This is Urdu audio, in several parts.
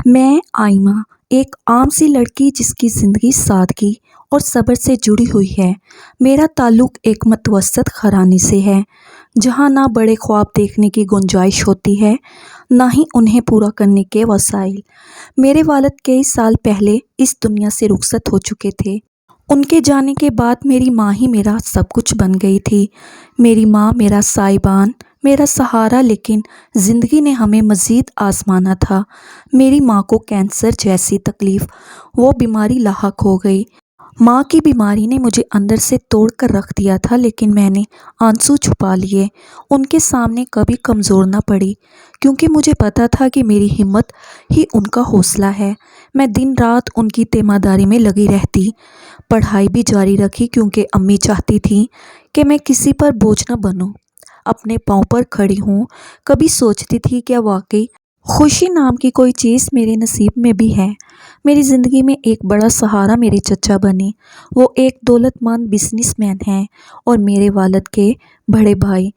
میں آئمہ ایک عام سی لڑکی جس کی زندگی سادگی اور صبر سے جڑی ہوئی ہے۔ میرا تعلق ایک متوسط گھرانے سے ہے جہاں نہ بڑے خواب دیکھنے کی گنجائش ہوتی ہے نہ ہی انہیں پورا کرنے کے وسائل۔ میرے والد کئی سال پہلے اس دنیا سے رخصت ہو چکے تھے۔ ان کے جانے کے بعد میری ماں ہی میرا سب کچھ بن گئی تھی۔ میری ماں میرا سائبان، میرا سہارا، لیکن زندگی نے ہمیں مزید آزمانا تھا۔ میری ماں کو کینسر جیسی تکلیف وہ بیماری لاحق ہو گئی۔ ماں کی بیماری نے مجھے اندر سے توڑ کر رکھ دیا تھا، لیکن میں نے آنسو چھپا لیے، ان کے سامنے کبھی کمزور نہ پڑی، کیونکہ مجھے پتا تھا کہ میری ہمت ہی ان کا حوصلہ ہے۔ میں دن رات ان کی تیمارداری میں لگی رہتی، پڑھائی بھی جاری رکھی کیونکہ امی چاہتی تھیں کہ میں کسی پر بوجھ نہ بنوں، اپنے پاؤں پر کھڑی ہوں۔ کبھی سوچتی تھی کیا واقعی خوشی نام کی کوئی چیز میرے نصیب میں بھی ہے۔ میری زندگی میں ایک بڑا سہارا میرے چچا بنے۔ وہ ایک دولت مند بزنس مین ہیں اور میرے والد کے بڑے بھائی۔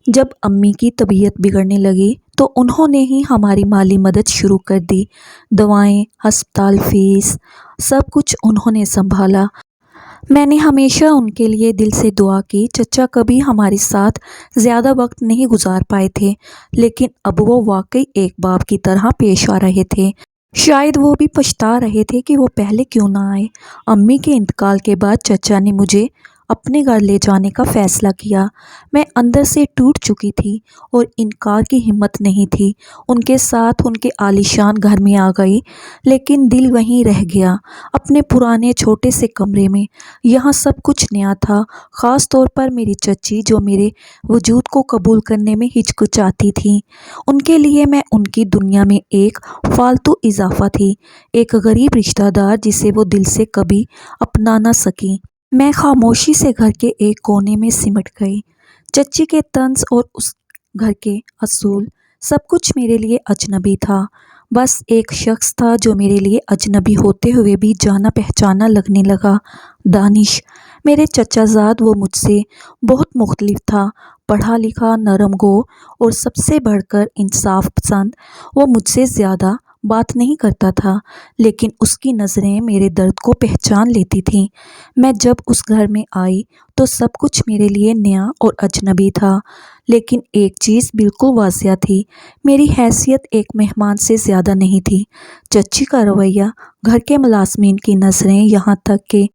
جب امی کی طبیعت بگڑنے لگی تو انہوں نے ہی ہماری مالی مدد شروع کر دی۔ دوائیں، ہسپتال فیس، سب کچھ انہوں نے سنبھالا۔ میں نے ہمیشہ ان کے لیے دل سے دعا کی۔ چچا کبھی ہمارے ساتھ زیادہ وقت نہیں گزار پائے تھے، لیکن اب وہ واقعی ایک باپ کی طرح پیش آ رہے تھے۔ شاید وہ بھی پچھتا رہے تھے کہ وہ پہلے کیوں نہ آئے۔ امی کے انتقال کے بعد چچا نے مجھے اپنے گھر لے جانے کا فیصلہ کیا۔ میں اندر سے ٹوٹ چکی تھی اور انکار کی ہمت نہیں تھی۔ ان کے ساتھ ان کے عالیشان گھر میں آ گئی، لیکن دل وہیں رہ گیا، اپنے پرانے چھوٹے سے کمرے میں۔ یہاں سب کچھ نیا تھا، خاص طور پر میری چچی جو میرے وجود کو قبول کرنے میں ہچکچاتی تھی۔ ان کے لیے میں ان کی دنیا میں ایک فالتو اضافہ تھی، ایک غریب رشتہ دار جسے وہ دل سے کبھی اپنا نہ سکیں۔ میں خاموشی سے گھر کے ایک کونے میں سمٹ گئی۔ چچی کے طنز اور اس گھر کے اصول، سب کچھ میرے لیے اجنبی تھا۔ بس ایک شخص تھا جو میرے لیے اجنبی ہوتے ہوئے بھی جانا پہچانا لگنے لگا، دانش۔ میرے چچا زاد وہ مجھ سے بہت مختلف تھا، پڑھا لکھا، نرم گو اور سب سے بڑھ کر انصاف پسند۔ وہ مجھ سے زیادہ بات نہیں کرتا تھا، لیکن اس کی نظریں میرے درد کو پہچان لیتی تھیں۔ میں جب اس گھر میں آئی تو سب کچھ میرے لیے نیا اور اجنبی تھا، لیکن ایک چیز بالکل واضح تھی، میری حیثیت ایک مہمان سے زیادہ نہیں تھی۔ چچی کا رویہ، گھر کے ملازمین کی نظریں، یہاں تک کہ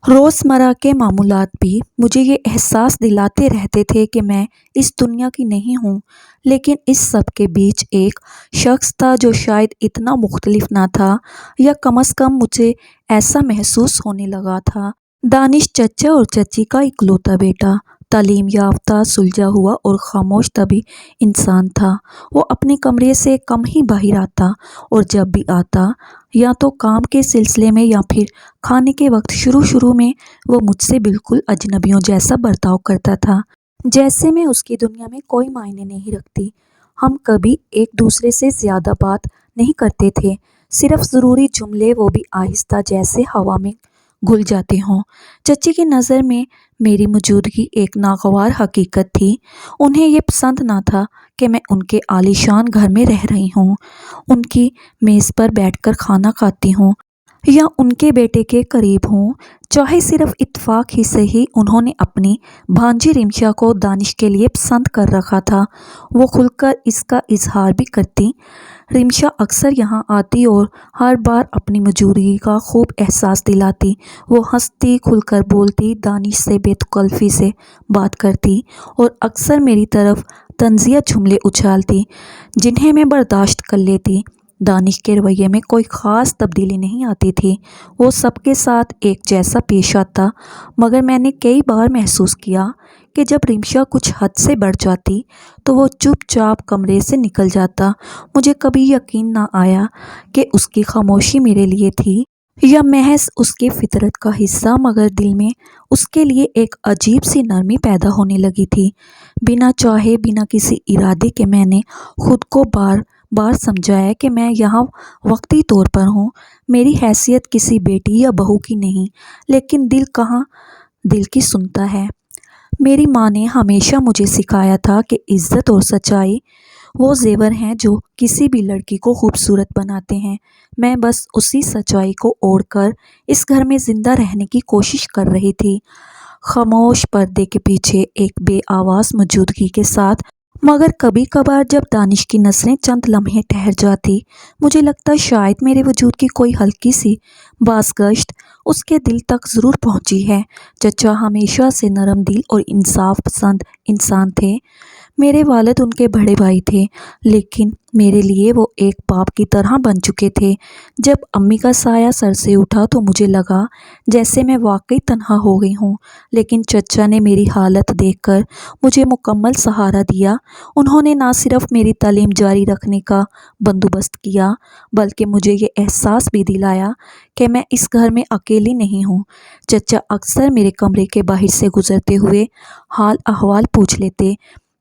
روزمرہ کے معمولات بھی مجھے یہ احساس دلاتے رہتے تھے کہ میں اس دنیا کی نہیں ہوں۔ لیکن اس سب کے بیچ ایک شخص تھا جو شاید اتنا مختلف نہ تھا، یا کم از کم مجھے ایسا محسوس ہونے لگا تھا۔ دانش چچا اور چچی کا اکلوتا بیٹا، تعلیم یافتہ، سلجھا ہوا اور خاموش طبعی انسان تھا۔ وہ اپنے کمرے سے کم ہی باہر آتا، اور جب بھی آتا یا تو کام کے سلسلے میں یا پھر کھانے کے وقت، شروع میں وہ مجھ سے بالکل اجنبیوں جیسا برتاؤ کرتا تھا، جیسے میں اس کی دنیا میں کوئی معنی نہیں رکھتی۔ ہم کبھی ایک دوسرے سے زیادہ بات نہیں کرتے تھے، صرف ضروری جملے، وہ بھی آہستہ جیسے ہوا میں گھل جاتے ہوں۔ چچی کی نظر میں میری موجودگی ایک ناگوار حقیقت تھی۔ انہیں یہ پسند نہ تھا کہ میں ان کے عالیشان گھر میں رہ رہی ہوں، ان کی میز پر بیٹھ کر کھانا کھاتی ہوں، یا ان کے بیٹے کے قریب ہوں۔ چاہے صرف اتفاق ہی صحیح، انہوں نے اپنی بھانجی رمشا کو دانش کے لیے پسند کر رکھا تھا۔ وہ کھل کر اس کا اظہار بھی کرتی۔ رمشا اکثر یہاں آتی اور ہر بار اپنی موجودگی کا خوب احساس دلاتی۔ وہ ہنستی، کھل کر بولتی، دانش سے بے تکلفی سے بات کرتی اور اکثر میری طرف طنزیہ جملے اچھالتی جنہیں میں برداشت کر لیتی۔ دانش کے رویے میں کوئی خاص تبدیلی نہیں آتی تھی، وہ سب کے ساتھ ایک جیسا پیش آتا، مگر میں نے کئی بار محسوس کیا کہ جب رمشا کچھ حد سے بڑھ جاتی تو وہ چپ چاپ کمرے سے نکل جاتا۔ مجھے کبھی یقین نہ آیا کہ اس کی خاموشی میرے لیے تھی یا محض اس کی فطرت کا حصہ، مگر دل میں اس کے لیے ایک عجیب سی نرمی پیدا ہونے لگی تھی۔ بنا چاہے، بنا کسی ارادے کے میں نے خود کو بار بار سمجھایا کہ میں یہاں وقتی طور پر ہوں، میری حیثیت کسی بیٹی یا بہو کی نہیں، لیکن دل کہاں دل کی سنتا ہے۔ میری ماں نے ہمیشہ مجھے سکھایا تھا کہ عزت اور سچائی وہ زیور ہیں جو کسی بھی لڑکی کو خوبصورت بناتے ہیں۔ میں بس اسی سچائی کو اوڑھ کر اس گھر میں زندہ رہنے کی کوشش کر رہی تھی، خاموش پردے کے پیچھے ایک بے آواز موجودگی کے ساتھ۔ مگر کبھی کبھار جب دانش کی نظریں چند لمحے ٹھہر جاتی، مجھے لگتا شاید میرے وجود کی کوئی ہلکی سی بازگشت اس کے دل تک ضرور پہنچی ہے۔ چچا ہمیشہ سے نرم دل اور انصاف پسند انسان تھے۔ میرے والد ان کے بڑے بھائی تھے، لیکن میرے لیے وہ ایک باپ کی طرح بن چکے تھے۔ جب امی کا سایہ سر سے اٹھا تو مجھے لگا جیسے میں واقعی تنہا ہو گئی ہوں، لیکن چچا نے میری حالت دیکھ کر مجھے مکمل سہارا دیا۔ انہوں نے نہ صرف میری تعلیم جاری رکھنے کا بندوبست کیا، بلکہ مجھے یہ احساس بھی دلایا کہ میں اس گھر میں اکیلی نہیں ہوں۔ چچا اکثر میرے کمرے کے باہر سے گزرتے ہوئے حال احوال پوچھ لیتے،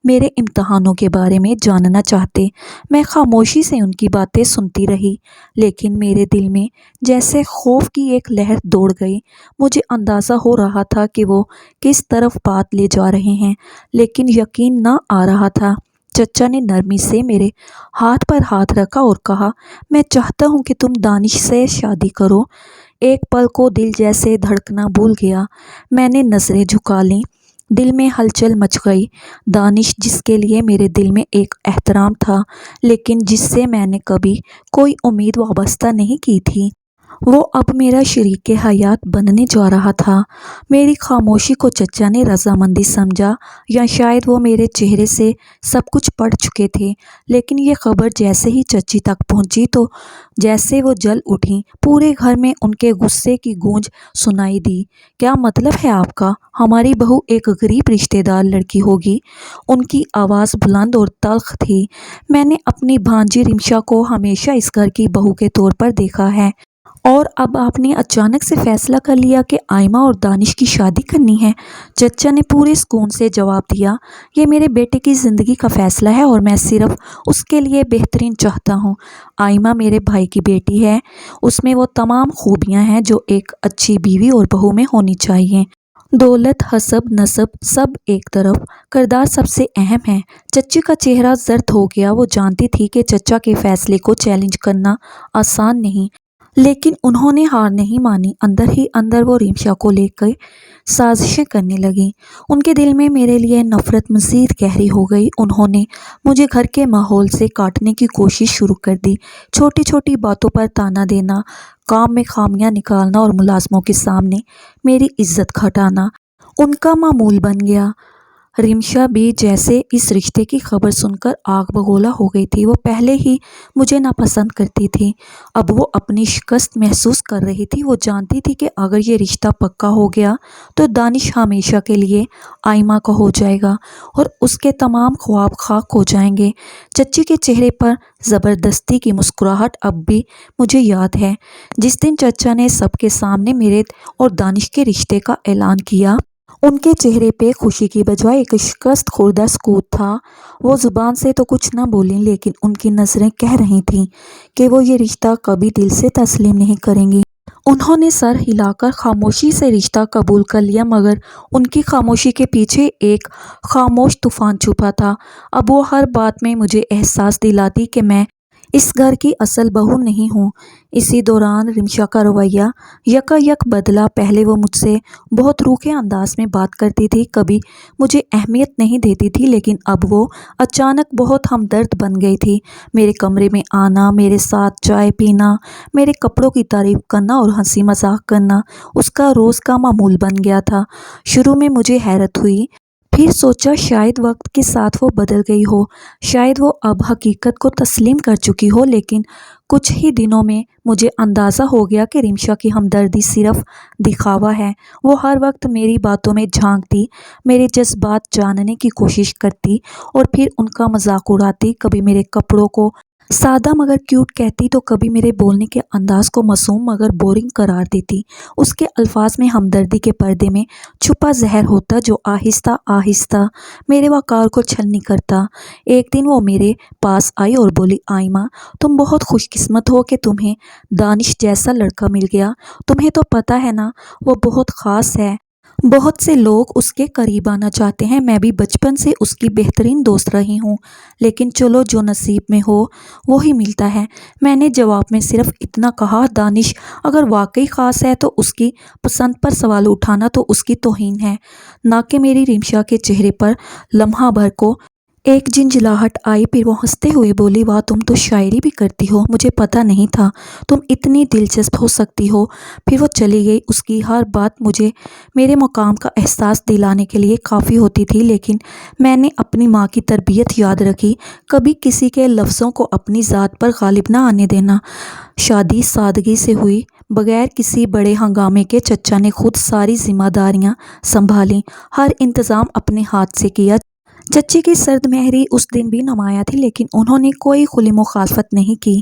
میرے امتحانوں کے بارے میں جاننا چاہتے۔ میں خاموشی سے ان کی باتیں سنتی رہی، لیکن میرے دل میں جیسے خوف کی ایک لہر دوڑ گئی۔ مجھے اندازہ ہو رہا تھا کہ وہ کس طرف بات لے جا رہے ہیں، لیکن یقین نہ آ رہا تھا۔ چچا نے نرمی سے میرے ہاتھ پر ہاتھ رکھا اور کہا، میں چاہتا ہوں کہ تم دانش سے شادی کرو۔ ایک پل کو دل جیسے دھڑکنا بھول گیا۔ میں نے نظریں جھکا لیں، دل میں ہلچل مچ گئی۔ دانش، جس کے لیے میرے دل میں ایک احترام تھا، لیکن جس سے میں نے کبھی کوئی امید وابستہ نہیں کی تھی، وہ اب میرا شریک حیات بننے جا رہا تھا۔ میری خاموشی کو چچا نے رضامندی سمجھا، یا شاید وہ میرے چہرے سے سب کچھ پڑھ چکے تھے۔ لیکن یہ خبر جیسے ہی چچی تک پہنچی تو جیسے وہ جل اٹھیں۔ پورے گھر میں ان کے غصے کی گونج سنائی دی۔ کیا مطلب ہے آپ کا؟ ہماری بہو ایک غریب رشتہ دار لڑکی ہوگی؟ ان کی آواز بلند اور تلخ تھی۔ میں نے اپنی بھانجی رمشا کو ہمیشہ اس گھر کی بہو کے طور پر دیکھا ہے، اور اب آپ نے اچانک سے فیصلہ کر لیا کہ آئمہ اور دانش کی شادی کرنی ہے؟ چچا نے پورے سکون سے جواب دیا، یہ میرے بیٹے کی زندگی کا فیصلہ ہے اور میں صرف اس کے لیے بہترین چاہتا ہوں۔ آئمہ میرے بھائی کی بیٹی ہے، اس میں وہ تمام خوبیاں ہیں جو ایک اچھی بیوی اور بہو میں ہونی چاہیے۔ دولت، حسب، نسب سب ایک طرف، کردار سب سے اہم ہے۔ چچی کا چہرہ زرد ہو گیا۔ وہ جانتی تھی کہ چچا کے فیصلے کو چیلنج کرنا آسان نہیں، لیکن انہوں نے ہار نہیں مانی۔ اندر ہی اندر وہ رمشا کو لے کر سازشیں کرنے لگیں۔ ان کے دل میں میرے لیے نفرت مزید گہری ہو گئی۔ انہوں نے مجھے گھر کے ماحول سے کاٹنے کی کوشش شروع کر دی، چھوٹی چھوٹی باتوں پر تانا دینا، کام میں خامیاں نکالنا اور ملازموں کے سامنے میری عزت گھٹانا ان کا معمول بن گیا۔ رمشا بھی جیسے اس رشتے کی خبر سن کر آگ بگولا ہو گئی تھی۔ وہ پہلے ہی مجھے ناپسند کرتی تھی، اب وہ اپنی شکست محسوس کر رہی تھی۔ وہ جانتی تھی کہ اگر یہ رشتہ پکا ہو گیا تو دانش ہمیشہ کے لیے آئمہ کا ہو جائے گا اور اس کے تمام خواب خاک ہو جائیں گے۔ چچی کے چہرے پر زبردستی کی مسکراہٹ اب بھی مجھے یاد ہے، جس دن چچا نے سب کے سامنے میرے اور دانش کے رشتے کا اعلان کیا۔ ان کے چہرے پہ خوشی کی بجائے ایک شکست خوردہ سکوت تھا۔ وہ زبان سے تو کچھ نہ بولیں، لیکن ان کی نظریں کہہ رہی تھیں کہ وہ یہ رشتہ کبھی دل سے تسلیم نہیں کریں گی۔ انہوں نے سر ہلا کر خاموشی سے رشتہ قبول کر لیا، مگر ان کی خاموشی کے پیچھے ایک خاموش طوفان چھپا تھا۔ اب وہ ہر بات میں مجھے احساس دلاتی کہ میں اس گھر کی اصل بہو نہیں ہوں۔ اسی دوران رمشا کا رویہ یکا یک بدلا۔ پہلے وہ مجھ سے بہت روکھے انداز میں بات کرتی تھی، کبھی مجھے اہمیت نہیں دیتی تھی، لیکن اب وہ اچانک بہت ہمدرد بن گئی تھی۔ میرے کمرے میں آنا، میرے ساتھ چائے پینا، میرے کپڑوں کی تعریف کرنا اور ہنسی مذاق کرنا اس کا روز کا معمول بن گیا تھا۔ شروع میں مجھے حیرت ہوئی، پھر سوچا شاید وقت کے ساتھ وہ بدل گئی ہو، شاید وہ اب حقیقت کو تسلیم کر چکی ہو۔ لیکن کچھ ہی دنوں میں مجھے اندازہ ہو گیا کہ رمشا کی ہمدردی صرف دکھاوا ہے۔ وہ ہر وقت میری باتوں میں جھانکتی، میرے جذبات جاننے کی کوشش کرتی اور پھر ان کا مذاق اڑاتی۔ کبھی میرے کپڑوں کو سادہ مگر کیوٹ کہتی تو کبھی میرے بولنے کے انداز کو معصوم مگر بورنگ قرار دیتی۔ اس کے الفاظ میں ہمدردی کے پردے میں چھپا زہر ہوتا جو آہستہ آہستہ میرے وقار کو چھلنی کرتا۔ ایک دن وہ میرے پاس آئی اور بولی، آئمہ تم بہت خوش قسمت ہو کہ تمہیں دانش جیسا لڑکا مل گیا۔ تمہیں تو پتہ ہے نا، وہ بہت خاص ہے، بہت سے لوگ اس کے قریب آنا چاہتے ہیں، میں بھی بچپن سے اس کی بہترین دوست رہی ہوں، لیکن چلو جو نصیب میں ہو وہی ملتا ہے۔ میں نے جواب میں صرف اتنا کہا، دانش اگر واقعی خاص ہے تو اس کی پسند پر سوال اٹھانا تو اس کی توہین ہے، نہ کہ میری۔ رمشا کے چہرے پر لمحہ بھر کو ایک جھنجھلاہٹ آئی، پھر وہ ہنستے ہوئے بولی، واہ تم تو شاعری بھی کرتی ہو، مجھے پتہ نہیں تھا تم اتنی دلچسپ ہو سکتی ہو۔ پھر وہ چلی گئی۔ اس کی ہر بات مجھے میرے مقام کا احساس دلانے کے لیے کافی ہوتی تھی، لیکن میں نے اپنی ماں کی تربیت یاد رکھی، کبھی کسی کے لفظوں کو اپنی ذات پر غالب نہ آنے دینا۔ شادی سادگی سے ہوئی، بغیر کسی بڑے ہنگامے کے۔ چچا نے خود ساری ذمہ داریاں سنبھالیں، ہر انتظام اپنے ہاتھ سے کیا۔ چچی کی سرد مہری اس دن بھی نمایاں تھی، لیکن انہوں نے کوئی کھلی مخالفت نہیں کی۔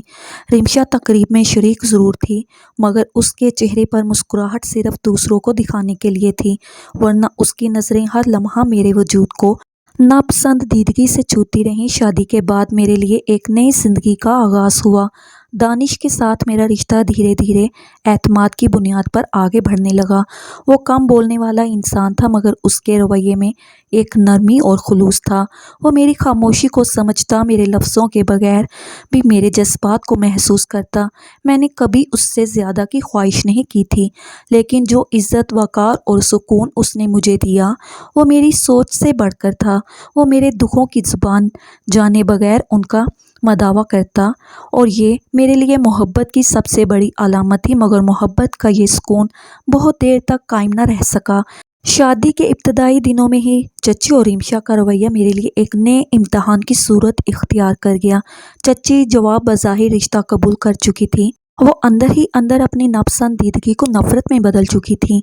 رمشا تقریب میں شریک ضرور تھی، مگر اس کے چہرے پر مسکراہٹ صرف دوسروں کو دکھانے کے لیے تھی، ورنہ اس کی نظریں ہر لمحہ میرے وجود کو ناپسندیدگی سے چھوتی رہیں۔ شادی کے بعد میرے لیے ایک نئی زندگی کا آغاز ہوا۔ دانش کے ساتھ میرا رشتہ دھیرے دھیرے اعتماد کی بنیاد پر آگے بڑھنے لگا۔ وہ کم بولنے والا انسان تھا، مگر اس کے رویے میں ایک نرمی اور خلوص تھا۔ وہ میری خاموشی کو سمجھتا، میرے لفظوں کے بغیر بھی میرے جذبات کو محسوس کرتا۔ میں نے کبھی اس سے زیادہ کی خواہش نہیں کی تھی، لیکن جو عزت، وقار اور سکون اس نے مجھے دیا، وہ میری سوچ سے بڑھ کر تھا۔ وہ میرے دکھوں کی زبان جانے بغیر ان کا مداوع کرتا، اور یہ میرے لیے محبت کی سب سے بڑی علامت تھی، مگر محبت کا یہ سکون بہت دیر تک قائم نہ رہ سکا۔ شادی کے ابتدائی دنوں میں ہی چچی اور رمشا کا رویہ میرے لیے ایک نئے امتحان کی صورت اختیار کر گیا۔ چچی جواب بظاہر رشتہ قبول کر چکی تھی، وہ اندر ہی اندر اپنی ناپسندیدگی کو نفرت میں بدل چکی تھی۔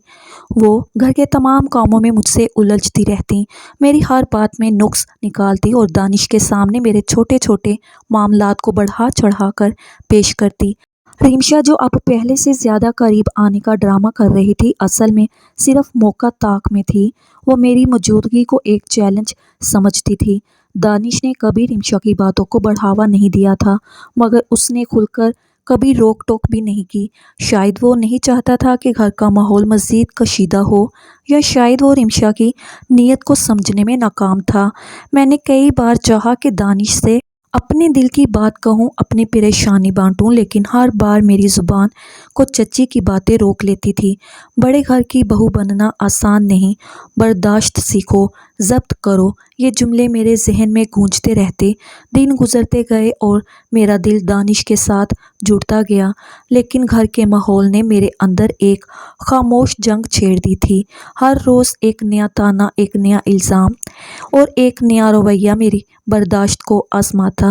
وہ گھر کے تمام کاموں میں مجھ سے الجھتی رہتی، میری ہر بات میں نقص نکالتی اور دانش کے سامنے میرے چھوٹے چھوٹے معاملات کو بڑھا چڑھا کر پیش کرتی۔ رمشا جو اب پہلے سے زیادہ قریب آنے کا ڈرامہ کر رہی تھی، اصل میں صرف موقع طاق میں تھی۔ وہ میری موجودگی کو ایک چیلنج سمجھتی تھی۔ دانش نے کبھی رمشا کی باتوں کو بڑھاوا نہیں دیا تھا، مگر اس نے کھل کر کبھی روک ٹوک بھی نہیں کی۔ شاید وہ نہیں چاہتا تھا کہ گھر کا ماحول مزید کشیدہ ہو، یا شاید وہ رمشا کی نیت کو سمجھنے میں ناکام تھا۔ میں نے کئی بار چاہا کہ دانش سے اپنے دل کی بات کہوں، اپنی پریشانی بانٹوں، لیکن ہر بار میری زبان کو چچی کی باتیں روک لیتی تھی۔ بڑے گھر کی بہو بننا آسان نہیں، برداشت سیکھو، ضبط کرو، یہ جملے میرے ذہن میں گونجتے رہتے۔ دن گزرتے گئے اور میرا دل دانش کے ساتھ جڑتا گیا، لیکن گھر کے ماحول نے میرے اندر ایک خاموش جنگ چھیڑ دی تھی۔ ہر روز ایک نیا طعنہ، ایک نیا الزام اور ایک نیا رویہ میری برداشت کو آزماتا۔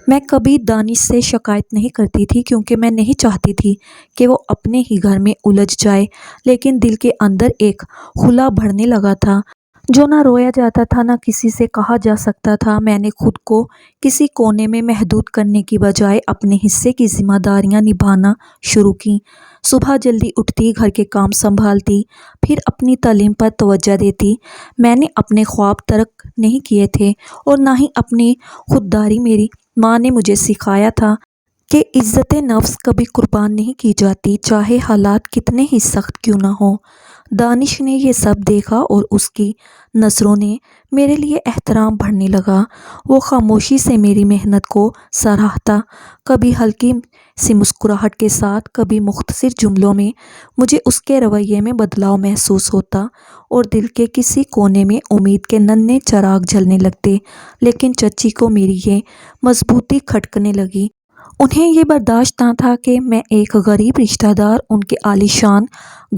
میں کبھی دانش سے شکایت نہیں کرتی تھی، کیونکہ میں نہیں چاہتی تھی کہ وہ اپنے ہی گھر میں الجھ جائے، لیکن دل کے اندر ایک خلا بڑھنے لگا تھا، جو نہ رویا جاتا تھا، نہ کسی سے کہا جا سکتا تھا۔ میں نے خود کو کسی کونے میں محدود کرنے کی بجائے اپنے حصے کی ذمہ داریاں نبھانا شروع کیں۔ صبح جلدی اٹھتی، گھر کے کام سنبھالتی، پھر اپنی تعلیم پر توجہ دیتی۔ میں نے اپنے خواب ترک نہیں کیے تھے، اور نہ ہی اپنی خودداری۔ میری ماں نے مجھے سکھایا تھا کہ عزت نفس کبھی قربان نہیں کی جاتی، چاہے حالات کتنے ہی سخت کیوں نہ ہوں۔ دانش نے یہ سب دیکھا، اور اس کی نظروں نے میرے لیے احترام بڑھنے لگا۔ وہ خاموشی سے میری محنت کو سراہتا، کبھی ہلکی سی مسکراہٹ کے ساتھ، کبھی مختصر جملوں میں۔ مجھے اس کے رویے میں بدلاؤ محسوس ہوتا، اور دل کے کسی کونے میں امید کے ننھے چراغ جلنے لگتے، لیکن چچی کو میری یہ مضبوطی کھٹکنے لگی۔ انہیں یہ برداشت نہ تھا کہ میں ایک غریب رشتہ دار ان کے عالیشان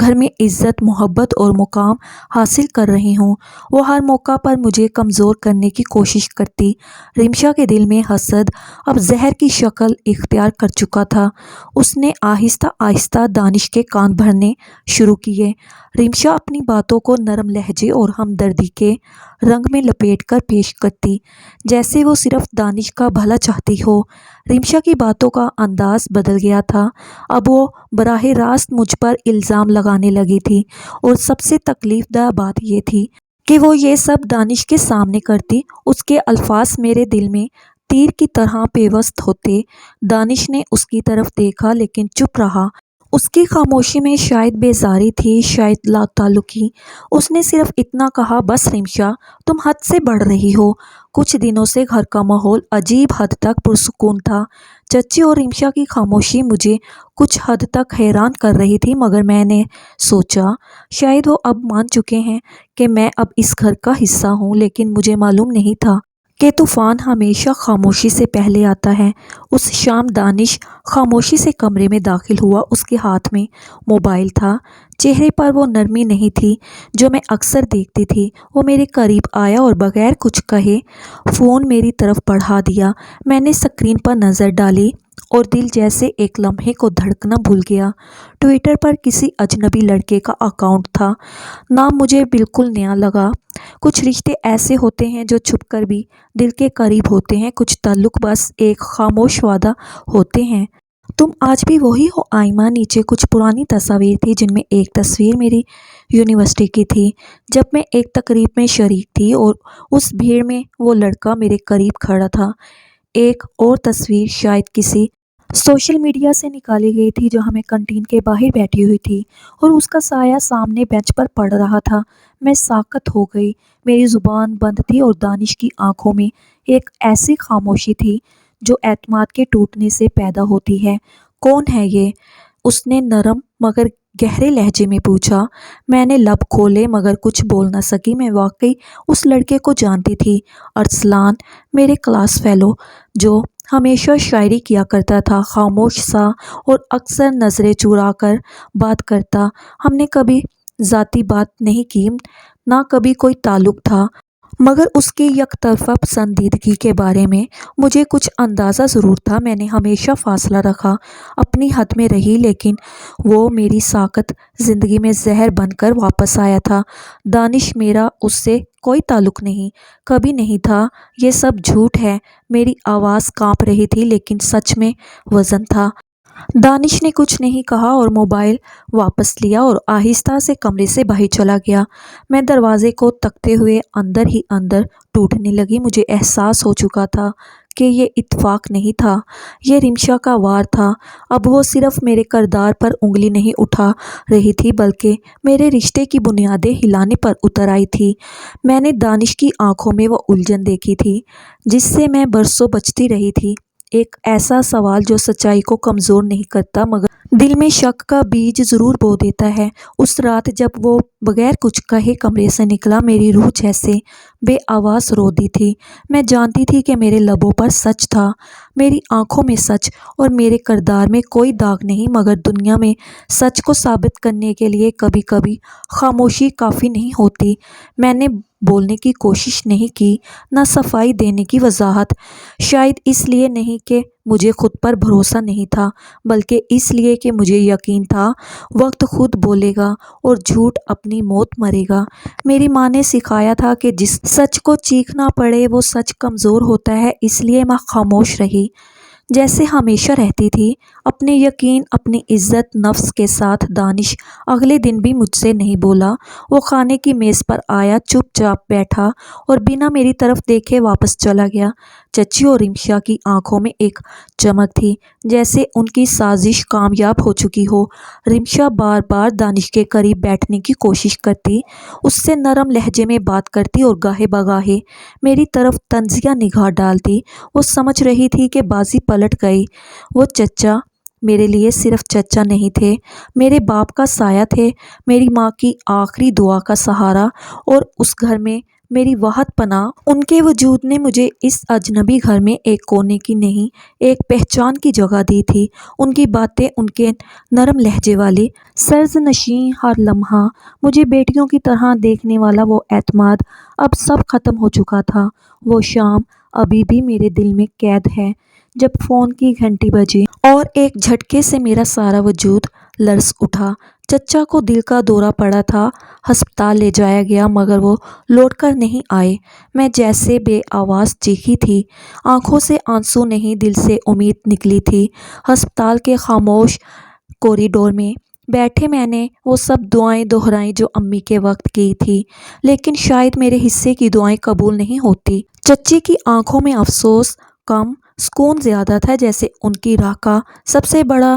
گھر میں عزت، محبت اور مقام حاصل کر رہی ہوں۔ وہ ہر موقع پر مجھے کمزور کرنے کی کوشش کرتی۔ رمشا کے دل میں حسد اب زہر کی شکل اختیار کر چکا تھا۔ اس نے آہستہ آہستہ دانش کے کان بھرنے شروع کیے۔ رمشا اپنی باتوں کو نرم لہجے اور ہمدردی کے رنگ میں لپیٹ کر پیش کرتی، جیسے وہ صرف دانش کا بھلا چاہتی ہو۔ رمشا کی باتوں کا انداز بدل گیا تھا، اب وہ براہ راست مجھ پر الزام لگانے لگی تھی، اور سب سے تکلیف دہ بات یہ تھی کہ وہ یہ سب دانش کے سامنے کرتی۔ اس کے الفاظ میرے دل میں تیر کی طرح پیوست ہوتے۔ دانش نے اس کی طرف دیکھا، لیکن چپ رہا۔ اس کی خاموشی میں شاید بیزاری تھی، شاید لا تعلقی۔ اس نے صرف اتنا کہا، بس رمشا، تم حد سے بڑھ رہی ہو۔ کچھ دنوں سے گھر کا ماحول عجیب حد تک پرسکون تھا۔ چچی اور رمشا کی خاموشی مجھے کچھ حد تک حیران کر رہی تھی، مگر میں نے سوچا شاید وہ اب مان چکے ہیں کہ میں اب اس گھر کا حصہ ہوں، لیکن مجھے معلوم نہیں تھا کہ طوفان ہمیشہ خاموشی سے پہلے آتا ہے۔ اس شام دانش خاموشی سے کمرے میں داخل ہوا۔ اس کے ہاتھ میں موبائل تھا، چہرے پر وہ نرمی نہیں تھی جو میں اکثر دیکھتی تھی۔ وہ میرے قریب آیا اور بغیر کچھ کہے فون میری طرف بڑھا دیا۔ میں نے اسکرین پر نظر ڈالی اور دل جیسے ایک لمحے کو دھڑکنا بھول گیا۔ ٹویٹر پر کسی اجنبی لڑکے کا اکاؤنٹ تھا۔ نام مجھے بالکل نیا لگا۔ کچھ رشتے ایسے ہوتے ہیں جو چھپ کر بھی دل کے قریب ہوتے ہیں، کچھ تعلق بس ایک خاموش وعدہ ہوتے ہیں۔ تم آج بھی وہی ہو آئمہ؟ نیچے کچھ پرانی تصاویر تھی، جن میں ایک تصویر میری یونیورسٹی کی تھی جب میں ایک تقریب میں شریک تھی اور اس بھیڑ میں وہ لڑکا میرے قریب کھڑا تھا۔ ایک اور تصویر شاید کسی سوشل میڈیا سے نکالی گئی تھی جو ہمیں کینٹین کے باہر بیٹھی ہوئی تھی اور اس کا سایہ سامنے بینچ پر پڑ رہا تھا۔ میں ساکت ہو گئی، میری زبان بند تھی اور دانش کی آنکھوں میں ایک ایسی خاموشی تھی جو اعتماد کے ٹوٹنے سے پیدا ہوتی ہے۔ کون ہے یہ؟ اس نے نرم مگر گہرے لہجے میں پوچھا۔ میں نے لب کھولے مگر کچھ بول نہ سکی۔ میں واقعی اس لڑکے کو جانتی تھی، ارسلان، میرے کلاس فیلو جو ہمیشہ شاعری کیا کرتا تھا، خاموش سا اور اکثر نظریں چرا کر بات کرتا۔ ہم نے کبھی ذاتی بات نہیں کی، نہ کبھی کوئی تعلق تھا، مگر اس کی یک طرفہ پسندیدگی کے بارے میں مجھے کچھ اندازہ ضرور تھا۔ میں نے ہمیشہ فاصلہ رکھا، اپنی حد میں رہی، لیکن وہ میری ساکت زندگی میں زہر بن کر واپس آیا تھا۔ دانش، میرا اس سے کوئی تعلق نہیں، کبھی نہیں تھا، یہ سب جھوٹ ہے۔ میری آواز کانپ رہی تھی لیکن سچ میں وزن تھا۔ دانش نے کچھ نہیں کہا اور موبائل واپس لیا اور آہستہ سے کمرے سے باہر چلا گیا۔ میں دروازے کو تکتے ہوئے اندر ہی اندر ٹوٹنے لگی۔ مجھے احساس ہو چکا تھا کہ یہ اتفاق نہیں تھا، یہ رمشا کا وار تھا۔ اب وہ صرف میرے کردار پر انگلی نہیں اٹھا رہی تھی بلکہ میرے رشتے کی بنیادیں ہلانے پر اتر آئی تھی۔ میں نے دانش کی آنکھوں میں وہ الجھن دیکھی تھی جس سے میں برسوں بچتی رہی تھی، ایک ایسا سوال جو سچائی کو کمزور نہیں کرتا مگر دل میں شک کا بیج ضرور بو دیتا ہے۔ اس رات جب وہ بغیر کچھ کہے کمرے سے نکلا، میری روح جیسے بے آواز رو دی تھی۔ میں جانتی تھی کہ میرے لبوں پر سچ تھا، میری آنکھوں میں سچ اور میرے کردار میں کوئی داغ نہیں، مگر دنیا میں سچ کو ثابت کرنے کے لیے کبھی کبھی خاموشی کافی نہیں ہوتی۔ میں نے بولنے کی کوشش نہیں کی، نہ صفائی دینے کی وضاحت، شاید اس لیے نہیں کہ مجھے خود پر بھروسہ نہیں تھا، بلکہ اس لیے کہ مجھے یقین تھا وقت خود بولے گا اور جھوٹ اپنی موت مرے گا۔ میری ماں نے سکھایا تھا کہ جس سچ کو چیخنا پڑے وہ سچ کمزور ہوتا ہے، اس لیے میں خاموش رہی، جیسے ہمیشہ رہتی تھی، اپنے یقین، اپنی عزت نفس کے ساتھ۔ دانش اگلے دن بھی مجھ سے نہیں بولا۔ وہ کھانے کی میز پر آیا، چپ چاپ بیٹھا اور بنا میری طرف دیکھے واپس چلا گیا۔ چچی اور رمشا کی آنکھوں میں ایک چمک تھی، جیسے ان کی سازش کامیاب ہو چکی ہو۔ رمشا بار بار دانش کے قریب بیٹھنے کی کوشش کرتی، اس سے نرم لہجے میں بات کرتی اور گاہے بگاہے میری طرف طنزیہ نگاہ ڈالتی۔ وہ سمجھ رہی تھی کہ بازی پلٹ گئی۔ وہ چچا میرے لیے صرف چچا نہیں تھے، میرے باپ کا سایہ تھے، میری ماں کی آخری دعا کا سہارا اور اس گھر میں میری واحد پناہ۔ ان کے وجود نے مجھے اس اجنبی گھر میں ایک کونے کی نہیں، ایک پہچان کی جگہ دی تھی۔ ان کی باتیں، ان کے نرم لہجے والی سرزنشیں، ہر لمحہ مجھے بیٹیوں کی طرح دیکھنے والا وہ اعتماد، اب سب ختم ہو چکا تھا۔ وہ شام ابھی بھی میرے دل میں قید ہے جب فون کی گھنٹی بجی اور ایک جھٹکے سے میرا سارا وجود لرز اٹھا۔ چچا کو دل کا دورہ پڑا تھا، ہسپتال لے جایا گیا مگر وہ لوٹ کر نہیں آئے۔ میں جیسے بے آواز چیخی تھی، آنکھوں سے آنسو نہیں، دل سے امید نکلی تھی۔ ہسپتال کے خاموش کوریڈور میں بیٹھے میں نے وہ سب دعائیں دہرائیں جو امی کے وقت کی تھی، لیکن شاید میرے حصے کی دعائیں قبول نہیں ہوتی۔ چچی کی آنکھوں میں افسوس کم، سکون زیادہ تھا، جیسے ان کی راہ کا سب سے بڑا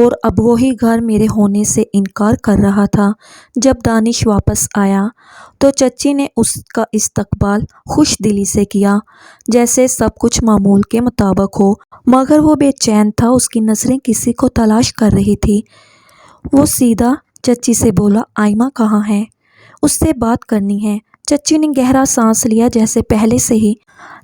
اور اب وہی گھر میرے ہونے سے انکار کر رہا تھا۔ جب دانش واپس آیا تو چچی نے اس کا استقبال خوش دلی سے کیا، جیسے سب کچھ معمول کے مطابق ہو، مگر وہ بے چین تھا، اس کی نظریں کسی کو تلاش کر رہی تھی۔ وہ سیدھا چچی سے بولا، آئمہ کہاں ہے؟ اس سے بات کرنی ہے۔ چچی نے گہرا سانس لیا، جیسے پہلے سے ہی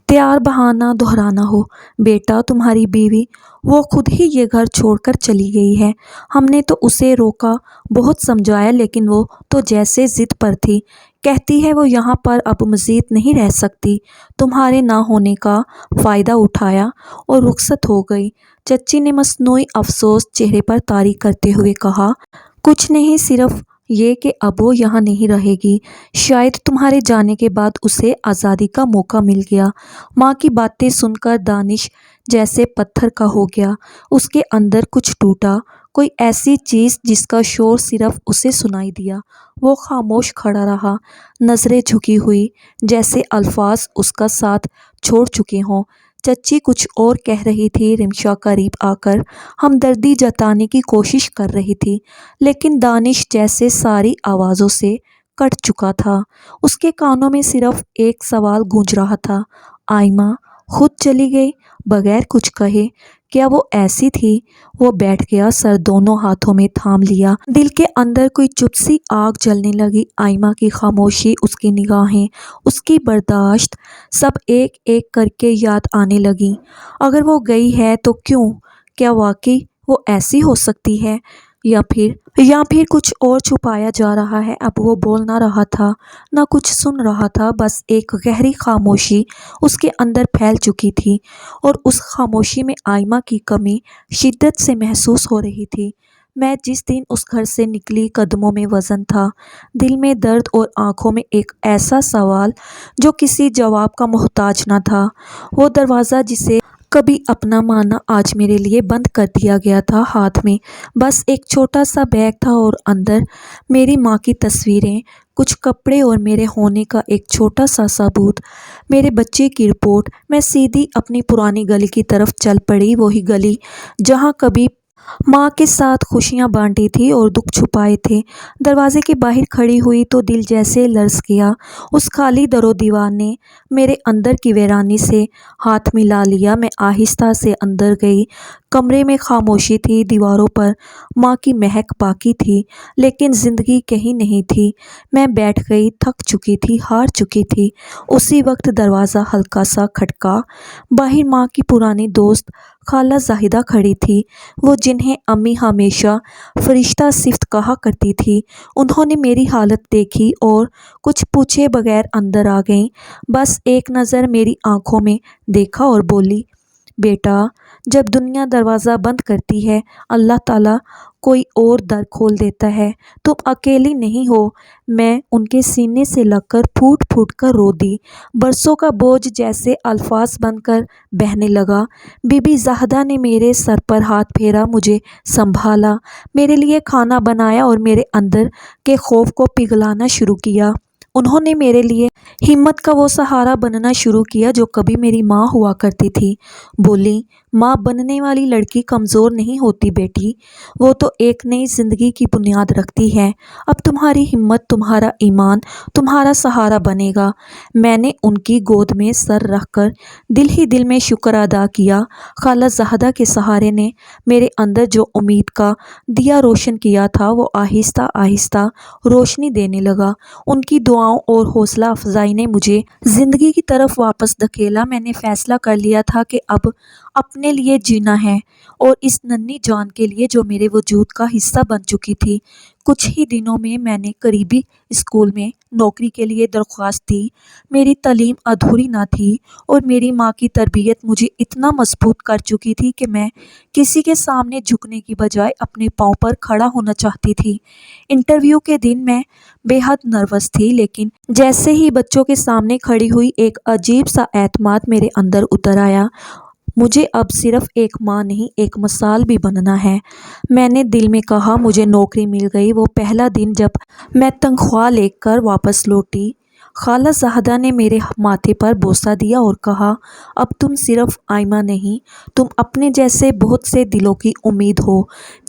تیار بہانہ دہرانا ہو۔ بیٹا، تمہاری بیوی وہ خود ہی یہ گھر چھوڑ کر چلی گئی ہے۔ ہم نے تو اسے روکا، بہت سمجھایا، لیکن وہ تو جیسے ضد پر تھی، کہتی ہے وہ یہاں پر اب مزید نہیں رہ سکتی۔ تمہارے نہ ہونے کا فائدہ اٹھایا اور رخصت ہو گئی۔ چچی نے مصنوعی افسوس چہرے پر طاری کرتے ہوئے کہا، کچھ نہیں، صرف یہ کہ اب وہ یہاں نہیں رہے گی۔ شاید تمہارے جانے کے بعد اسے آزادی کا موقع مل گیا۔ ماں کی باتیں سن کر دانش جیسے پتھر کا ہو گیا۔ اس کے اندر کچھ ٹوٹا، کوئی ایسی چیز جس کا شور صرف اسے سنائی دیا۔ وہ خاموش کھڑا رہا، نظریں جھکی ہوئی، جیسے الفاظ اس کا ساتھ چھوڑ چکے ہوں۔ چچی کچھ اور کہہ رہی تھی، رمشا قریب آ کر ہمدردی جتانے کی کوشش کر رہی تھی، لیکن دانش جیسے ساری آوازوں سے کٹ چکا تھا۔ اس کے کانوں میں صرف ایک سوال گونج رہا تھا، آئمہ خود چلی گئی بغیر کچھ کہے؟ کیا وہ ایسی تھی؟ وہ بیٹھ گیا، سر دونوں ہاتھوں میں تھام لیا، دل کے اندر کوئی چپ سی آگ جلنے لگی۔ آئمہ کی خاموشی، اس کی نگاہیں، اس کی برداشت، سب ایک ایک کر کے یاد آنے لگیں۔ اگر وہ گئی ہے تو کیوں؟ کیا واقعی وہ ایسی ہو سکتی ہے؟ یا پھر کچھ اور چھپایا جا رہا ہے؟ اب وہ بول نہ رہا تھا، نہ کچھ سن رہا تھا، بس ایک گہری خاموشی اس کے اندر پھیل چکی تھی، اور اس خاموشی میں آئمہ کی کمی شدت سے محسوس ہو رہی تھی۔ میں جس دن اس گھر سے نکلی، قدموں میں وزن تھا، دل میں درد، اور آنکھوں میں ایک ایسا سوال جو کسی جواب کا محتاج نہ تھا۔ وہ دروازہ جسے کبھی اپنا مانا آج میرے لیے بند کر دیا گیا تھا، ہاتھ میں بس ایک چھوٹا سا بیگ تھا، اور اندر میری ماں کی تصویریں، کچھ کپڑے، اور میرے ہونے کا ایک چھوٹا سا ثبوت، میرے بچے کی رپورٹ۔ میں سیدھی اپنی پرانی گلی کی طرف چل پڑی، وہی گلی جہاں کبھی ماں کے ساتھ خوشیاں بانٹی تھی اور دکھ چھپائے تھے۔ دروازے کے باہر کھڑی ہوئی تو دل جیسے لرز گیا۔ اس خالی در و دیوار نے میرے اندر کی ویرانی سے ہاتھ ملا لیا۔ میں آہستہ سے اندر گئی۔ کمرے میں خاموشی تھی، دیواروں پر ماں کی مہک باقی تھی، لیکن زندگی کہیں نہیں تھی۔ میں بیٹھ گئی، تھک چکی تھی، ہار چکی تھی۔ اسی وقت دروازہ ہلکا سا کھٹکا۔ باہر ماں کی پرانی دوست خالہ زاہدہ کھڑی تھی، وہ جنہیں امی ہمیشہ فرشتہ صفت کہا کرتی تھی۔ انہوں نے میری حالت دیکھی اور کچھ پوچھے بغیر اندر آ گئیں۔ بس ایک نظر میری آنکھوں میں دیکھا اور بولی، بیٹا، جب دنیا دروازہ بند کرتی ہے، اللہ تعالیٰ کوئی اور در کھول دیتا ہے۔ تم اکیلی نہیں ہو۔ میں ان کے سینے سے لگ کر پھوٹ پھوٹ کر رو دی۔ برسوں کا بوجھ جیسے الفاظ بن کر بہنے لگا۔ بی بی زاہدہ نے میرے سر پر ہاتھ پھیرا، مجھے سنبھالا، میرے لیے کھانا بنایا اور میرے اندر کے خوف کو پگھلانا شروع کیا۔ انہوں نے میرے لیے ہمت کا وہ سہارا بننا شروع کیا جو کبھی میری ماں ہوا کرتی تھی۔ بولی، ماں بننے والی لڑکی کمزور نہیں ہوتی بیٹی، وہ تو ایک نئی زندگی کی بنیاد رکھتی ہے۔ اب تمہاری ہمت، تمہارا ایمان تمہارا سہارا بنے گا۔ میں نے ان کی گود میں سر رکھ کر دل ہی دل میں شکر ادا کیا۔ خالہ زاہدہ کے سہارے نے میرے اندر جو امید کا دیا روشن کیا تھا، وہ آہستہ آہستہ روشنی دینے لگا۔ ان کی دعاؤں اور حوصلہ افزائی نے مجھے زندگی کی طرف واپس دھکیلا۔ میں نے فیصلہ کر لیا تھا کہ اب اپنے لیے جینا ہے، اور اس ننھی جان کے لیے جو میرے وجود کا حصہ بن چکی تھی۔ کچھ ہی دنوں میں میں نے قریبی اسکول میں نوکری کے لیے درخواست دی۔ میری تعلیم ادھوری نہ تھی، اور میری ماں کی تربیت مجھے اتنا مضبوط کر چکی تھی کہ میں کسی کے سامنے جھکنے کی بجائے اپنے پاؤں پر کھڑا ہونا چاہتی تھی۔ انٹرویو کے دن میں بے حد نروس تھی، لیکن جیسے ہی بچوں کے سامنے کھڑی ہوئی، ایک عجیب سا اعتماد میرے اندر اتر آیا۔ مجھے اب صرف ایک ماں نہیں، ایک مثال بھی بننا ہے۔ میں نے دل میں کہا، مجھے نوکری مل گئی۔ وہ پہلا دن جب میں تنخواہ لے کر واپس لوٹی، خالہ زاہدہ نے میرے ماتھے پر بوسہ دیا اور کہا، اب تم صرف آئمہ نہیں، تم اپنے جیسے بہت سے دلوں کی امید ہو۔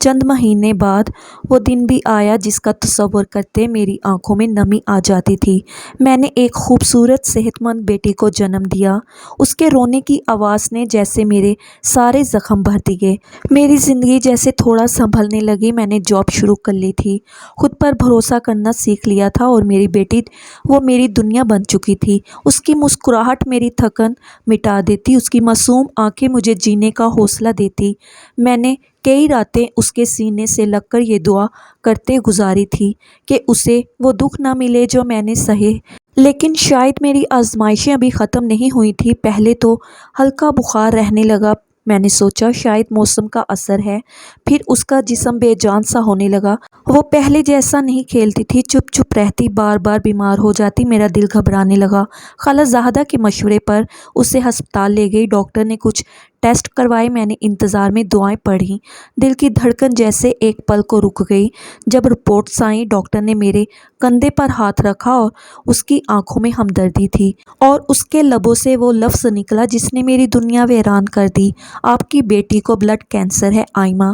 چند مہینے بعد وہ دن بھی آیا جس کا تصور کرتے میری آنکھوں میں نمی آ جاتی تھی۔ میں نے ایک خوبصورت صحت مند بیٹی کو جنم دیا۔ اس کے رونے کی آواز نے جیسے میرے سارے زخم بھر دیے۔ میری زندگی جیسے تھوڑا سنبھلنے لگی۔ میں نے جاب شروع کر لی تھی، خود پر بھروسہ کرنا سیکھ لیا تھا اور میری بیٹی وہ میری دنیا بن چکی تھی۔ اس کی مسکراہٹ میری تھکن مٹا دیتی، اس کی معصوم آنکھیں مجھے جینے کا حوصلہ دیتی۔ میں نے کئی راتیں اس کے سینے سے لگ کر یہ دعا کرتے گزاری تھی کہ اسے وہ دکھ نہ ملے جو میں نے سہے۔ لیکن شاید میری آزمائشیں ابھی ختم نہیں ہوئی تھیں۔ پہلے تو ہلکا بخار رہنے لگا۔ میں نے سوچا شاید موسم کا اثر ہے۔ پھر اس کا جسم بے جان سا ہونے لگا۔ وہ پہلے جیسا نہیں کھیلتی تھی، چپ چپ رہتی، بار بار بیمار ہو جاتی۔ میرا دل گھبرانے لگا۔ خالہ زاہدہ کے مشورے پر اسے ہسپتال لے گئی۔ ڈاکٹر نے کچھ ٹیسٹ کروائے۔ میں نے انتظار میں دعائیں پڑھیں۔ دل کی دھڑکن جیسے ایک پل کو رک گئی۔ جب رپورٹس آئیں، ڈاکٹر نے میرے کندھے پر ہاتھ رکھا اور اس کی آنکھوں میں ہمدردی تھی، اور اس کے لبوں سے وہ لفظ نکلا جس نے میری دنیا ویران کر دی، آپ کی بیٹی کو بلڈ کینسر ہے آئمہ،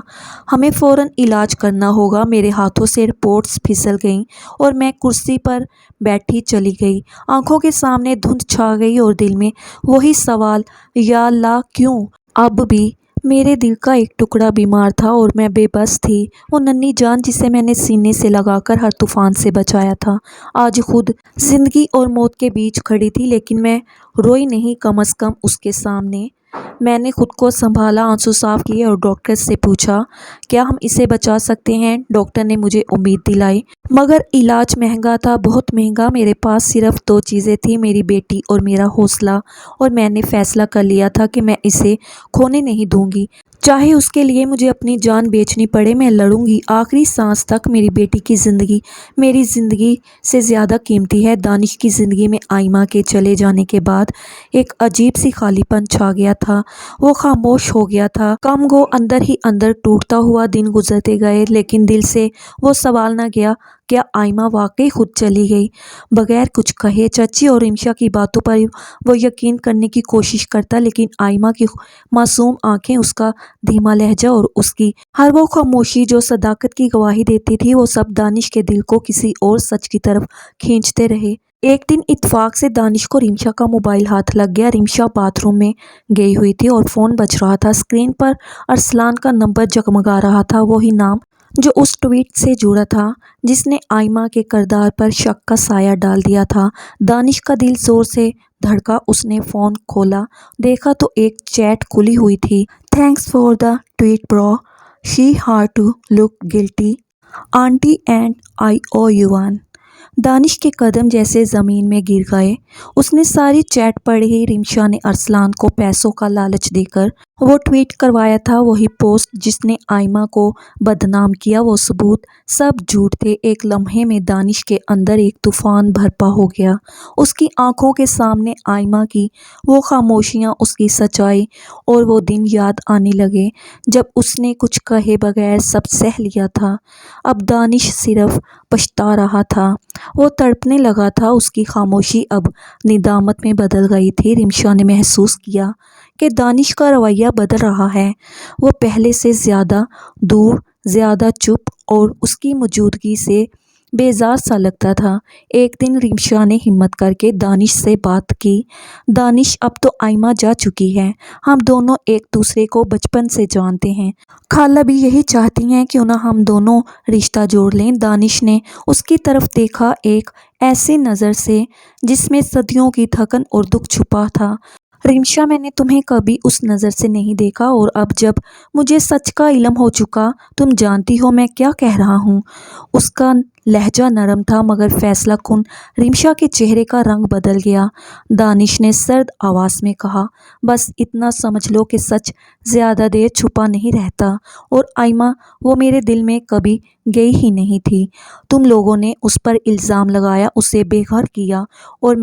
ہمیں فوراً علاج کرنا ہوگا۔ میرے ہاتھوں سے رپورٹس پھسل گئیں اور میں کرسی پر بیٹھی چلی گئی۔ آنکھوں کے سامنے دھند چھا گئی اور دل میں وہی سوال، یا اللہ کیوں؟ اب بھی میرے دل کا ایک ٹکڑا بیمار تھا اور میں بے بس تھی۔ وہ ننھی جان جسے میں نے سینے سے لگا کر ہر طوفان سے بچایا تھا، آج خود زندگی اور موت کے بیچ کھڑی تھی۔ لیکن میں روئی نہیں، کم از کم اس کے سامنے۔ میں نے خود کو سنبھالا، آنسو صاف کیے اور ڈاکٹر سے پوچھا، کیا ہم اسے بچا سکتے ہیں؟ ڈاکٹر نے مجھے امید دلائی، مگر علاج مہنگا تھا، بہت مہنگا۔ میرے پاس صرف دو چیزیں تھیں، میری بیٹی اور میرا حوصلہ، اور میں نے فیصلہ کر لیا تھا کہ میں اسے کھونے نہیں دوں گی۔ چاہے اس کے لیے مجھے اپنی جان بیچنی پڑے، میں لڑوں گی آخری سانس تک۔ میری بیٹی کی زندگی میری زندگی سے زیادہ قیمتی ہے۔ دانش کی زندگی میں آئمہ کے چلے جانے کے بعد ایک عجیب سی خالی پن چھا گیا تھا۔ وہ خاموش ہو گیا تھا، کم گو اندر ہی اندر ٹوٹتا ہوا۔ دن گزرتے گئے لیکن دل سے وہ سوال نہ گیا، کیا آئمہ واقعی خود چلی گئی بغیر کچھ کہے؟ چچی اور رمشا کی باتوں پر وہ یقین کرنے کی کوشش کرتا، لیکن آئمہ کی معصوم آنکھیں، اس کا دھیما لہجہ اور اس کی ہر وہ خاموشی جو صداقت کی گواہی دیتی تھی، وہ سب دانش کے دل کو کسی اور سچ کی طرف کھینچتے رہے۔ ایک دن اتفاق سے دانش کو رمشا کا موبائل ہاتھ لگ گیا۔ رمشا باتھ روم میں گئی ہوئی تھی اور فون بج رہا تھا۔ اسکرین پر ارسلان کا نمبر جگمگا رہا تھا، وہی نام جو اس ٹویٹ سے جڑا تھا جس نے آئمہ کے کردار پر شک کا سایہ ڈال دیا تھا۔ دانش کا دل زور سے دھڑکا۔ اس نے فون کھولا، دیکھا تو ایک چیٹ کھلی ہوئی تھی۔ Thanks for the tweet bro, she had to look guilty aunty and I owe you one. Danish کے قدم جیسے زمین میں گر گئے۔ اس نے ساری چیٹ پڑھی۔ رمشا نے ارسلان کو پیسوں کا لالچ دے کر وہ ٹویٹ کروایا تھا، وہی پوسٹ جس نے آئمہ کو بدنام کیا، وہ ثبوت سب جھوٹ تھے۔ ایک لمحے میں دانش کے اندر ایک طوفان برپا ہو گیا۔ اس کی آنکھوں کے سامنے آئمہ کی وہ خاموشیاں، اس کی سچائی اور وہ دن یاد آنے لگے جب اس نے کچھ کہے بغیر سب سہ لیا تھا۔ اب دانش صرف پچھتا رہا تھا، وہ تڑپنے لگا تھا۔ اس کی خاموشی اب ندامت میں بدل گئی تھی۔ رمشا نے محسوس کیا کہ دانش کا رویہ بدل رہا ہے، وہ پہلے سے زیادہ دور، زیادہ چپ اور اس کی موجودگی سے بیزار سا لگتا تھا۔ ایک دن رمشا نے ہمت کر کے دانش سے بات کی، دانش اب تو آئمہ جا چکی ہے، ہم دونوں ایک دوسرے کو بچپن سے جانتے ہیں، خالہ بھی یہی چاہتی ہیں، کیوں نہ ہم دونوں رشتہ جوڑ لیں؟ دانش نے اس کی طرف دیکھا، ایک ایسی نظر سے جس میں صدیوں کی تھکن اور دکھ چھپا تھا۔ رمشا، میں نے تمہیں کبھی اس نظر سے نہیں دیکھا، اور اب جب مجھے سچ کا علم ہو چکا، تم جانتی ہو میں کیا کہہ رہا ہوں۔ اس کا لہجہ نرم تھا مگر فیصلہ کن۔ رمشا کے چہرے کا رنگ بدل گیا۔ دانش نے سرد آواز میں کہا، بس اتنا سمجھ لو کہ سچ زیادہ دیر چھپا نہیں رہتا، اور آئمہ وہ میرے دل میں کبھی گئی ہی نہیں تھی۔ تم لوگوں نے اس پر الزام لگایا، اسے بے گھر کیا، اور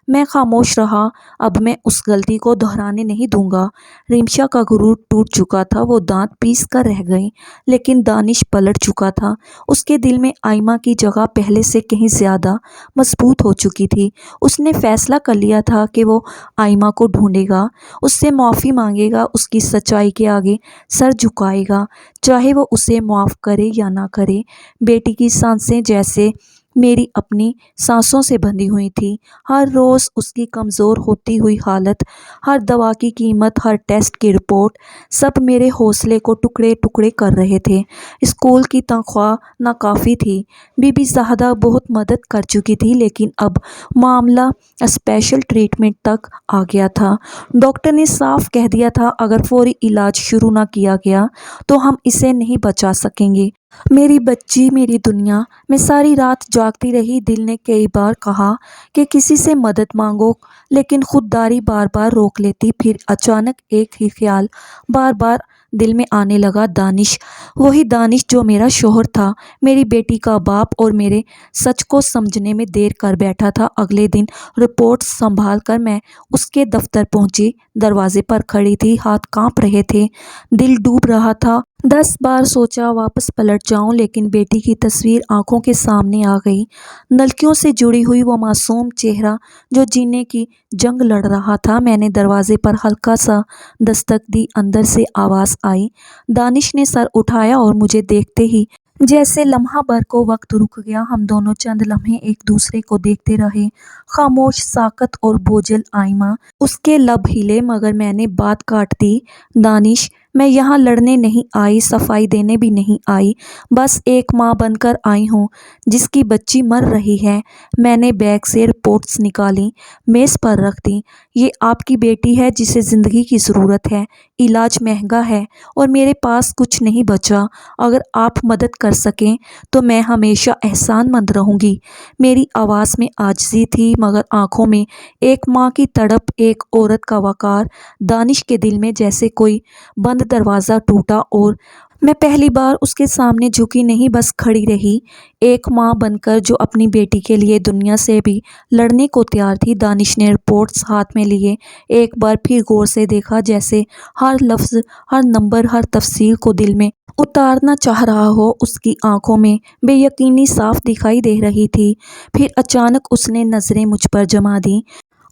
میں خاموش رہا۔ اب میں اس غلطی کو دہرانے نہیں دوں گا۔ ریمشا کا غرور ٹوٹ چکا تھا، وہ دانت پیس کر رہ گئی، لیکن دانش پلٹ چکا تھا۔ اس کے دل میں آئمہ کی جگہ پہلے سے کہیں زیادہ مضبوط ہو چکی تھی۔ اس نے فیصلہ کر لیا تھا کہ وہ آئمہ کو ڈھونڈے گا، اس سے معافی مانگے گا، اس کی سچائی کے آگے سر جھکائے گا، چاہے وہ اسے معاف کرے یا نہ کرے۔ بیٹی کی سانسیں جیسے میری اپنی سانسوں سے بندھی ہوئی تھی۔ ہر روز اس کی کمزور ہوتی ہوئی حالت، ہر دوا کی قیمت، ہر ٹیسٹ کی رپورٹ، سب میرے حوصلے کو ٹکڑے ٹکڑے کر رہے تھے۔ اسکول کی تنخواہ ناکافی تھی۔ بی بی زاہدہ بہت مدد کر چکی تھی، لیکن اب معاملہ اسپیشل ٹریٹمنٹ تک آ گیا تھا۔ ڈاکٹر نے صاف کہہ دیا تھا اگر فوری علاج شروع نہ کیا گیا تو ہم اسے نہیں بچا سکیں گے۔ میری بچی، میری دنیا۔ میں ساری رات جاگتی رہی۔ دل نے کئی بار کہا کہ کسی سے مدد مانگو، لیکن خودداری بار بار روک لیتی۔ پھر اچانک ایک ہی خیال بار بار دل میں آنے لگا، دانش، وہی دانش جو میرا شوہر تھا، میری بیٹی کا باپ، اور میرے سچ کو سمجھنے میں دیر کر بیٹھا تھا۔ اگلے دن رپورٹس سنبھال کر میں اس کے دفتر پہنچی۔ دروازے پر کھڑی تھی، ہاتھ کانپ رہے تھے، دل ڈوب رہا تھا۔ 10 بار سوچا واپس پلٹ جاؤں، لیکن بیٹی کی تصویر آنکھوں کے سامنے آ گئی، نلکیوں سے جڑی ہوئی وہ معصوم چہرہ جو جینے کی جنگ لڑ رہا تھا۔ میں نے دروازے پر ہلکا سا دستک دی، اندر سے آواز آئی۔ دانش نے سر اٹھایا اور مجھے دیکھتے ہی جیسے لمحہ بھر کو وقت رک گیا۔ ہم دونوں چند لمحے ایک دوسرے کو دیکھتے رہے، خاموش، ساکت اور بوجھل۔ آئمہ، اس کے لب ہلے، مگر میں نے بات کاٹ دی۔ دانش، میں یہاں لڑنے نہیں آئی، صفائی دینے بھی نہیں آئی، بس ایک ماں بن کر آئی ہوں جس کی بچی مر رہی ہے۔ میں نے بیگ سے رپورٹس نکالی، میز پر رکھ دی۔ یہ آپ کی بیٹی ہے جسے زندگی کی ضرورت ہے، علاج مہنگا ہے، اور میرے پاس کچھ نہیں بچا۔ اگر آپ مدد کر سکیں تو میں ہمیشہ احسان مند رہوں گی۔ میری آواز میں عاجزی تھی، مگر آنکھوں میں ایک ماں کی تڑپ، ایک عورت کا وقار۔ دانش کے دل میں جیسے کوئی بند دروازہ ٹوٹا، اور میں پہلی بار اس کے سامنے جھکی نہیں، بس کھڑی رہی، ایک ماں بن کر جو اپنی بیٹی کے لیے دنیا سے بھی لڑنے کو تیار تھی۔ دانش نے رپورٹس ہاتھ میں لیے، ایک بار پھر غور سے دیکھا، جیسے ہر لفظ، ہر نمبر، ہر تفصیل کو دل میں اتارنا چاہ رہا ہو۔ اس کی آنکھوں میں بے یقینی صاف دکھائی دے رہی تھی۔ پھر اچانک اس نے نظریں مجھ پر جما دیں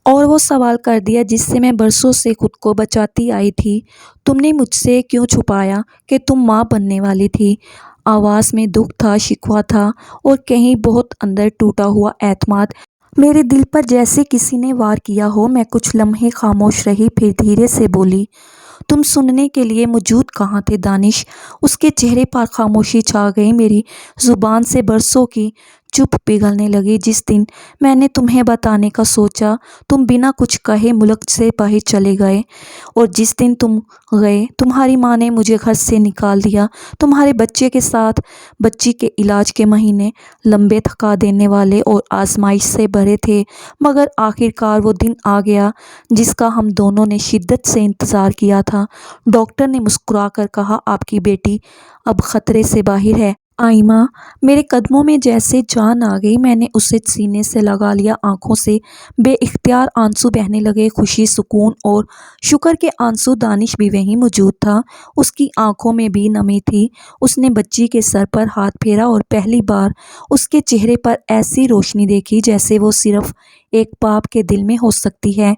اور وہ سوال کر دیا جس سے میں برسوں سے خود کو بچاتی آئی تھی، تم نے مجھ سے کیوں چھپایا کہ تم ماں بننے والی تھی؟ آواز میں دکھ تھا، شکوہ تھا، اور کہیں بہت اندر ٹوٹا ہوا اعتماد۔ میرے دل پر جیسے کسی نے وار کیا ہو۔ میں کچھ لمحے خاموش رہی، پھر دھیرے سے بولی، تم سننے کے لیے موجود کہاں تھے دانش؟ اس کے چہرے پر خاموشی چھا گئی، میری زبان سے برسوں کی چپ پگھلنے لگی۔ جس دن میں نے تمہیں بتانے کا سوچا، تم بنا کچھ کہے ملک سے باہر چلے گئے، اور جس دن تم گئے، تمہاری ماں نے مجھے گھر سے نکال دیا، تمہارے بچے کے ساتھ۔ بچی کے علاج کے مہینے لمبے، تھکا دینے والے اور آزمائش سے بھرے تھے، مگر آخرکار وہ دن آ گیا جس کا ہم دونوں نے شدت سے انتظار کیا تھا۔ ڈاکٹر نے مسکرا کر کہا، آپ کی بیٹی اب خطرے سے باہر ہے۔ آئمہ، میرے قدموں میں جیسے جان آ گئی۔ میں نے اسے سینے سے لگا لیا، آنکھوں سے بے اختیار آنسو بہنے لگے، خوشی، سکون اور شکر کے آنسو۔ دانش بھی وہیں موجود تھا، اس کی آنکھوں میں بھی نمی تھی۔ اس نے بچی کے سر پر ہاتھ پھیرا اور پہلی بار اس کے چہرے پر ایسی روشنی دیکھی جیسے وہ صرف ایک باپ کے دل میں ہو سکتی ہے۔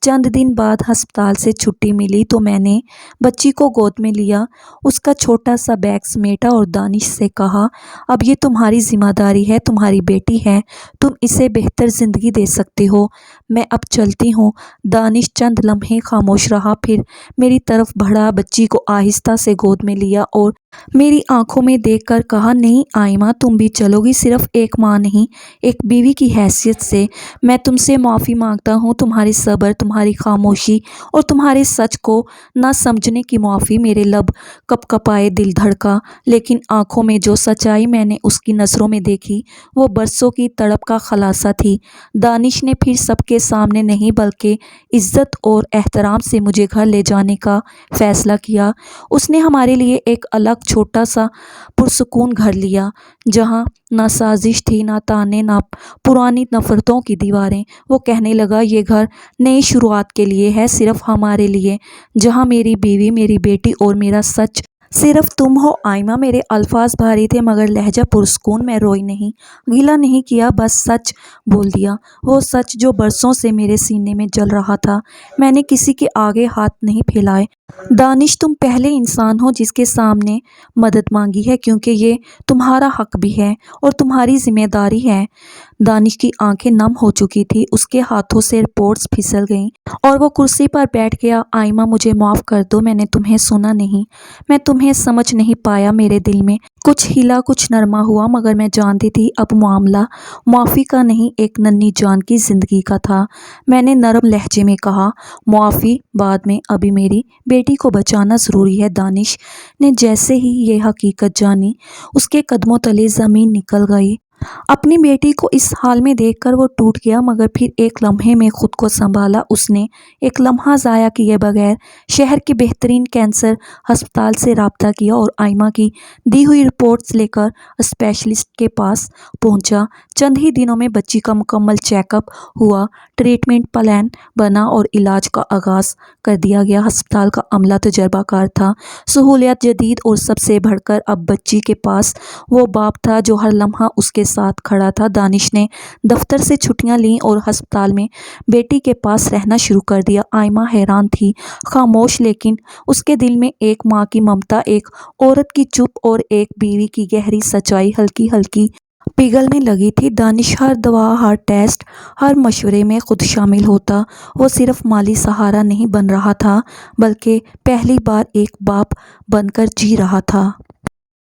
چند دن بعد ہسپتال سے چھٹی ملی تو میں نے بچی کو گود میں لیا، اس کا چھوٹا سا بیگ سمیٹا اور دانش سے کہا، اب یہ تمہاری ذمہ داری ہے، تمہاری بیٹی ہے، تم اسے بہتر زندگی دے سکتے ہو، میں اب چلتی ہوں۔ دانش چند لمحے خاموش رہا، پھر میری طرف بڑھا، بچی کو آہستہ سے گود میں لیا اور میری آنکھوں میں دیکھ کر کہا، نہیں آئمہ، تم بھی چلو گی، صرف ایک ماں نہیں، ایک بیوی کی حیثیت سے۔ میں تم سے معافی مانگتا ہوں، تمہارے صبر، تمہاری خاموشی اور تمہارے سچ کو نہ سمجھنے کی معافی۔ میرے لب کپ کپائے، دل دھڑکا، لیکن آنکھوں میں جو سچائی میں نے اس کی نظروں میں دیکھی وہ برسوں کی تڑپ کا خلاصہ تھی۔ دانش نے پھر سب کے کے سامنے نہیں بلکہ عزت اور احترام سے مجھے گھر لے جانے کا فیصلہ کیا۔ اس نے ہمارے لیے ایک الگ چھوٹا سا پرسکون گھر لیا، جہاں نہ سازش تھی، نہ تانے، نہ پرانی نفرتوں کی دیواریں۔ وہ کہنے لگا، یہ گھر نئی شروعات کے لیے ہے، صرف ہمارے لیے، جہاں میری بیوی، میری بیٹی اور میرا سچ صرف تم ہو۔ آئمہ، میرے الفاظ بھاری تھے مگر لہجہ پرسکون۔ میں روئی نہیں، گیلہ نہیں کیا، بس سچ بول دیا، وہ سچ جو برسوں سے میرے سینے میں جل رہا تھا۔ میں نے کسی کے آگے ہاتھ نہیں پھیلائے۔ دانش، تم پہلے انسان ہو جس کے سامنے مدد مانگی ہے، کیونکہ یہ تمہارا حق بھی ہے اور تمہاری ذمہ داری ہے۔ دانش کی آنکھیں نم ہو چکی تھی، اس کے ہاتھوں سے رپورٹس پھسل گئیں اور وہ کرسی پر بیٹھ گیا۔ آئمہ، مجھے معاف کر دو، میں نے تمہیں سنا نہیں، میں تمہیں سمجھ نہیں پایا۔ میرے دل میں کچھ ہلا، کچھ نرما ہوا، مگر میں جانتی تھی اب معاملہ معافی کا نہیں، ایک ننھی جان کی زندگی کا تھا۔ میں نے نرم لہجے میں کہا، معافی بعد میں، ابھی میری بیٹی کو بچانا ضروری ہے۔ دانش نے جیسے ہی یہ حقیقت جانی، اس کے قدموں تلے زمین نکل گئی۔ اپنی بیٹی کو اس حال میں دیکھ کر وہ ٹوٹ گیا، مگر پھر ایک لمحے میں خود کو سنبھالا۔ اس نے ایک لمحہ ضائع کیے بغیر شہر کے بہترین کینسر ہسپتال سے رابطہ کیا اور آئمہ کی دی ہوئی رپورٹس لے کر اسپیشلسٹ کے پاس پہنچا۔ چند ہی دنوں میں بچی کا مکمل چیک اپ ہوا، ٹریٹمنٹ پلان بنا اور علاج کا آغاز کر دیا گیا۔ ہسپتال کا عملہ تجربہ کار تھا، سہولیات جدید، اور سب سے بڑھ کر اب بچی کے پاس وہ باپ تھا جو ہر لمحہ اس کے ساتھ کھڑا تھا۔ دانش نے دفتر سے چھٹیاں لیں اور ہسپتال میں بیٹی کے پاس رہنا شروع کر دیا۔ آئمہ حیران تھی، خاموش، لیکن اس کے دل میں ایک ماں کی ممتا، ایک عورت کی چپ اور ایک بیوی کی گہری سچائی ہلکی ہلکی پگھلنے لگی تھی۔ دانش ہر دوا، ہر ٹیسٹ، ہر مشورے میں خود شامل ہوتا۔ وہ صرف مالی سہارا نہیں بن رہا تھا، بلکہ پہلی بار ایک باپ بن کر جی رہا تھا۔